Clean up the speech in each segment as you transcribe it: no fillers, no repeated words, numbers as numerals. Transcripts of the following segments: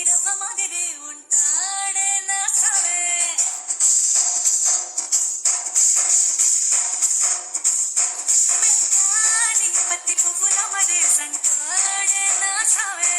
రవ్వ మాదిరే ఉంటాడే నా సావే మెత్తాని పత్తి పువ్వుల మదే సంటాడే నా సావే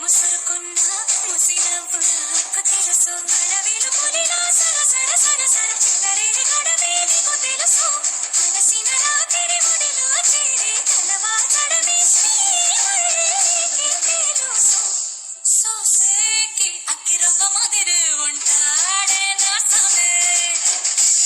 ముసురుకున్నా ముసినవ్వునా తెలుసు అడవిలు పులినా సర సర సర సర చివరి గడవే నీకు తెలుసు అలసిన రాత్రి ఒడిలో చేరి కలవా చడమే శ్రీ